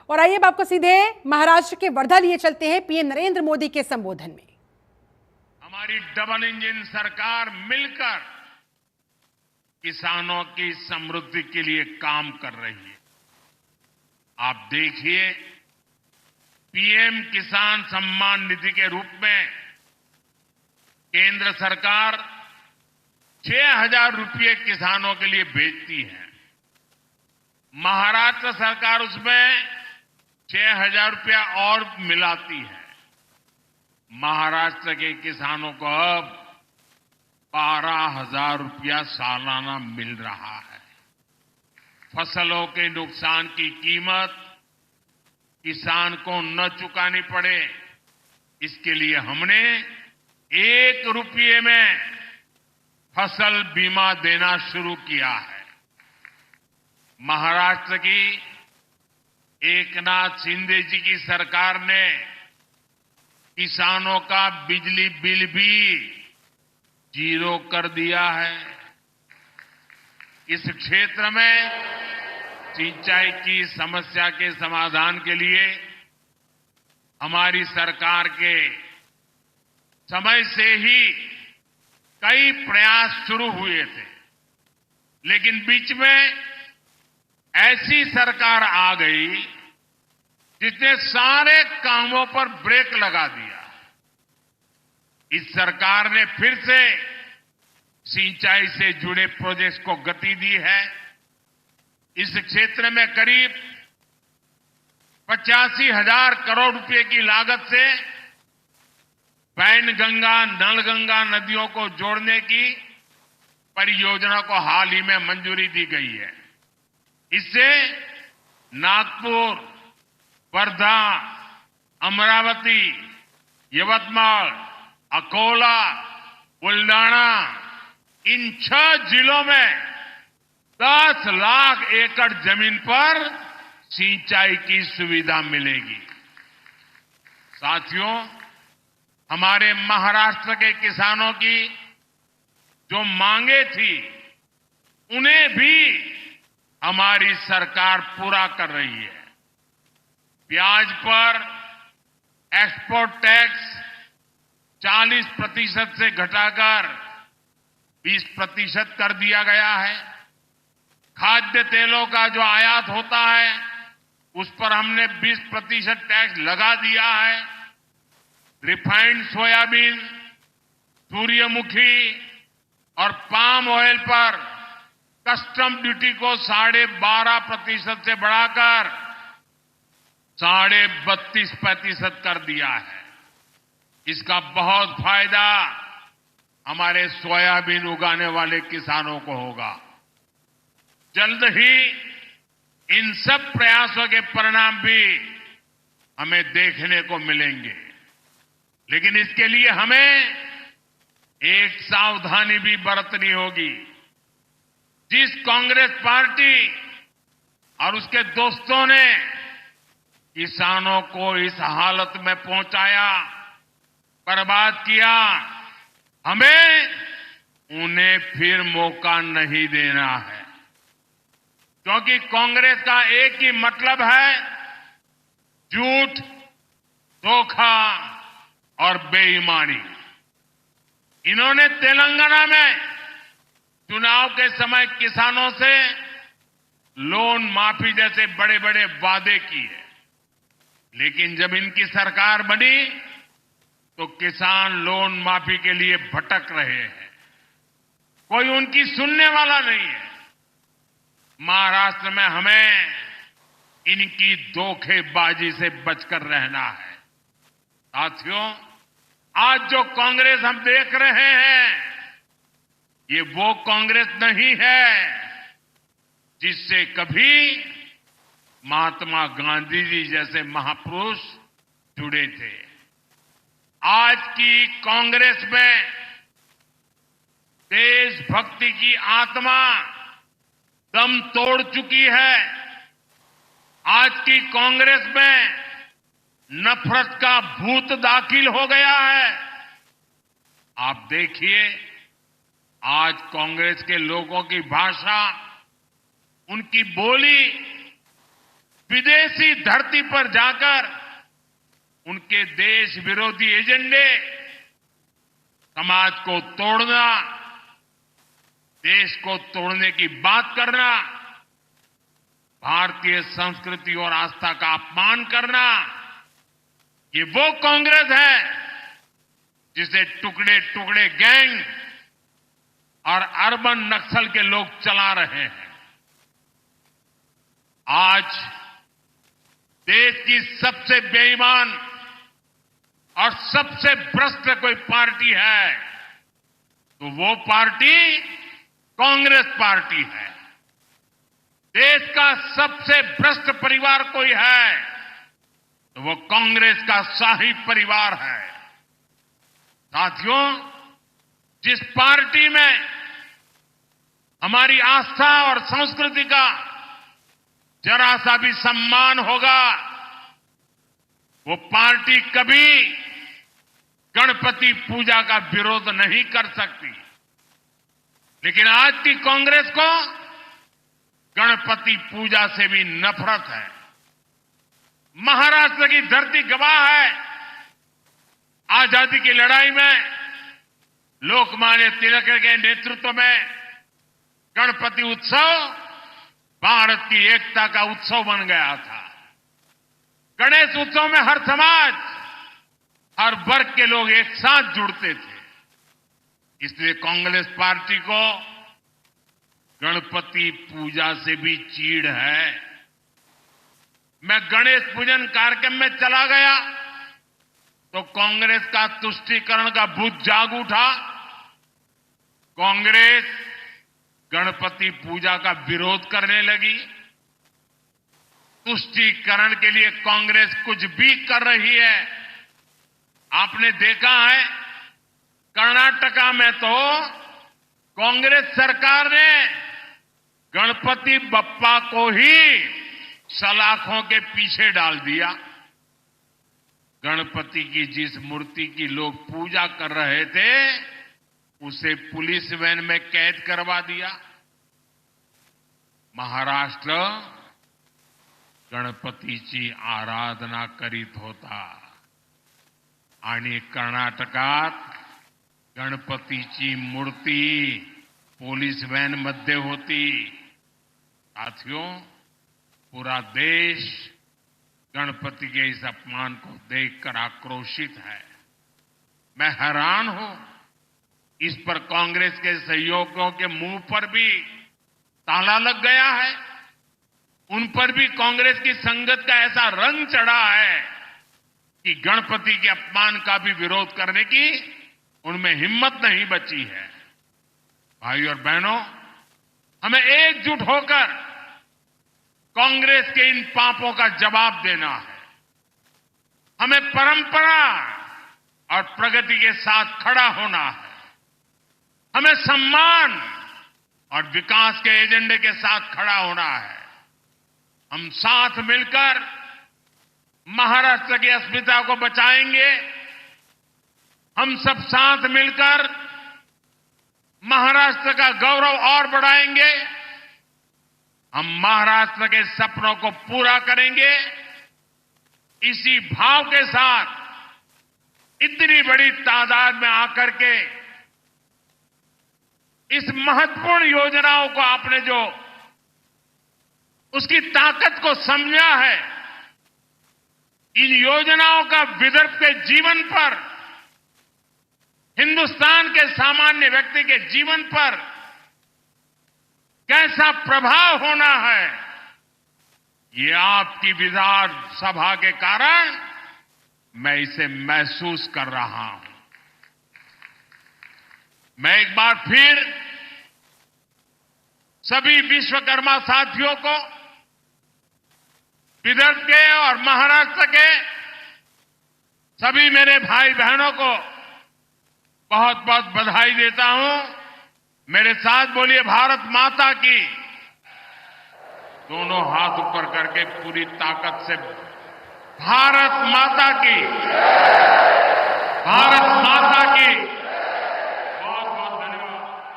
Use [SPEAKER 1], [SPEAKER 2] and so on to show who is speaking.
[SPEAKER 1] और आइए अब आपको सीधे महाराष्ट्र के वर्धा लिए चलते हैं पीएम नरेंद्र मोदी के संबोधन में।
[SPEAKER 2] हमारी डबल इंजन सरकार मिलकर किसानों की समृद्धि के लिए काम कर रही है। आप देखिए, पीएम किसान सम्मान निधि के रूप में केंद्र सरकार 6,000 रुपये किसानों के लिए भेजती है। महाराष्ट्र सरकार उसमें 6,000 रुपया और मिलाती है। महाराष्ट्र के किसानों को अब 12,000 रुपया सालाना मिल रहा है। फसलों के नुकसान की कीमत किसान को न चुकानी पड़े, इसके लिए हमने 1 रुपये में फसल बीमा देना शुरू किया है। महाराष्ट्र की एकनाथ शिंदे जी की सरकार ने किसानों का बिजली बिल भी 0 कर दिया है। इस क्षेत्र में सिंचाई की समस्या के समाधान के लिए हमारी सरकार के समय से ही कई प्रयास शुरू हुए थे, लेकिन बीच में ऐसी सरकार आ गई जिसने सारे कामों पर ब्रेक लगा दिया। इस सरकार ने फिर से सिंचाई से जुड़े प्रोजेक्ट्स को गति दी है। इस क्षेत्र में करीब 85,000 करोड़ रुपए की लागत से वैनगंगा, नलगंगा नदियों को जोड़ने की परियोजना को हाल ही में मंजूरी दी गई है। इससे नागपुर, वर्धा, अमरावती, यवतमाल, अकोला, बुल्डाना, इन 6 जिलों में 10 लाख एकड़ जमीन पर सिंचाई की सुविधा मिलेगी। साथियों, हमारे महाराष्ट्र के किसानों की जो मांगे थी, उन्हें भी हमारी सरकार पूरा कर रही है। प्याज पर एक्सपोर्ट टैक्स 40% से घटाकर 20% कर दिया गया है। खाद्य तेलों का जो आयात होता है, उस पर हमने 20% टैक्स लगा दिया है। रिफाइंड सोयाबीन, सूर्यमुखी और पाम ऑयल पर कस्टम ड्यूटी को 12.5% से बढ़ाकर 32.5% कर दिया है। इसका बहुत फायदा हमारे सोयाबीन उगाने वाले किसानों को होगा। जल्द ही इन सब प्रयासों के परिणाम भी हमें देखने को मिलेंगे, लेकिन इसके लिए हमें एक सावधानी भी बरतनी होगी। जिस कांग्रेस पार्टी और उसके दोस्तों ने किसानों को इस हालत में पहुंचाया, बर्बाद किया, हमें उन्हें फिर मौका नहीं देना है। क्योंकि कांग्रेस का एक ही मतलब है, झूठ, धोखा और बेईमानी। इन्होंने तेलंगाना में चुनाव के समय किसानों से लोन माफी जैसे बड़े बड़े वादे किए, लेकिन जब इनकी सरकार बनी तो किसान लोन माफी के लिए भटक रहे हैं। कोई उनकी सुनने वाला नहीं है। महाराष्ट्र में हमें इनकी धोखेबाजी से बचकर रहना है। साथियों, आज जो कांग्रेस हम देख रहे हैं, ये वो कांग्रेस नहीं है जिससे कभी महात्मा गांधी जी जैसे महापुरुष जुड़े थे। आज की कांग्रेस में देशभक्ति की आत्मा दम तोड़ चुकी है। आज की कांग्रेस में नफरत का भूत दाखिल हो गया है। आप देखिए, आज कांग्रेस के लोगों की भाषा, उनकी बोली विदेशी धरती पर जाकर उनके देश विरोधी एजेंडे, समाज को तोड़ना, देश को तोड़ने की बात करना, भारतीय संस्कृति और आस्था का अपमान करना, ये वो कांग्रेस है जिसे टुकड़े टुकड़े गैंग और अर्बन नक्सल के लोग चला रहे हैं। आज देश की सबसे बेईमान और सबसे भ्रष्ट कोई पार्टी है तो वो पार्टी कांग्रेस पार्टी है। देश का सबसे भ्रष्ट परिवार कोई है तो वो कांग्रेस का शाही परिवार है। साथियों, जिस पार्टी में हमारी आस्था और संस्कृति का जरा सा भी सम्मान होगा, वो पार्टी कभी गणपति पूजा का विरोध नहीं कर सकती। लेकिन आज की कांग्रेस को गणपति पूजा से भी नफरत है। महाराष्ट्र की धरती गवाह है, आजादी की लड़ाई में लोकमान्य तिलक के नेतृत्व में गणपति उत्सव भारत की एकता का उत्सव बन गया था। गणेश उत्सव में हर समाज, हर वर्ग के लोग एक साथ जुड़ते थे। इसलिए कांग्रेस पार्टी को गणपति पूजा से भी चीड़ है। मैं गणेश पूजन कार्यक्रम में चला गया तो कांग्रेस का तुष्टीकरण का भूत जाग उठा। कांग्रेस गणपति पूजा का विरोध करने लगी। तुष्टीकरण के लिए कांग्रेस कुछ भी कर रही है। आपने देखा है कर्नाटका में तो कांग्रेस सरकार ने गणपति बप्पा को ही सलाखों के पीछे डाल दिया। गणपति की जिस मूर्ति की लोग पूजा कर रहे थे उसे पुलिस वैन में कैद करवा दिया। महाराष्ट्र गणपतीची आराधना करीत होता आणि कर्नाटकात गणपतीची मूर्ती पोलीस वैन मध्ये होती। साथियों, पूरा देश गणपति के इस अपमान को देखकर आक्रोशित है। मैं हैरान हूं, इस पर कांग्रेस के सहयोगियों के मुंह पर भी ताला लग गया है। उन पर भी कांग्रेस की संगत का ऐसा रंग चढ़ा है कि गणपति के अपमान का भी विरोध करने की उनमें हिम्मत नहीं बची है। भाई और बहनों, हमें एकजुट होकर कांग्रेस के इन पापों का जवाब देना है। हमें परंपरा और प्रगति के साथ खड़ा होना है। हमें सम्मान और विकास के एजेंडे के साथ खड़ा होना है। हम साथ मिलकर महाराष्ट्र की अस्मिता को बचाएंगे। हम सब साथ मिलकर महाराष्ट्र का गौरव और बढ़ाएंगे। हम महाराष्ट्र के सपनों को पूरा करेंगे। इसी भाव के साथ इतनी बड़ी तादाद में आकर के इस महत्वपूर्ण योजनाओं को आपने जो उसकी ताकत को समझा है, इन योजनाओं का विदर्भ के जीवन पर, हिंदुस्तान के सामान्य व्यक्ति के जीवन पर कैसा प्रभाव होना है, ये आपकी विधानसभा के कारण मैं इसे महसूस कर रहा हूं। मैं एक बार फिर सभी विश्वकर्मा साथियों को, विदर्भ के और महाराष्ट्र के सभी मेरे भाई बहनों को बहुत बहुत बधाई देता हूं। मेरे साथ बोलिए, भारत माता की। दोनों हाथ ऊपर करके पूरी ताकत से, भारत माता की, भारत माता की।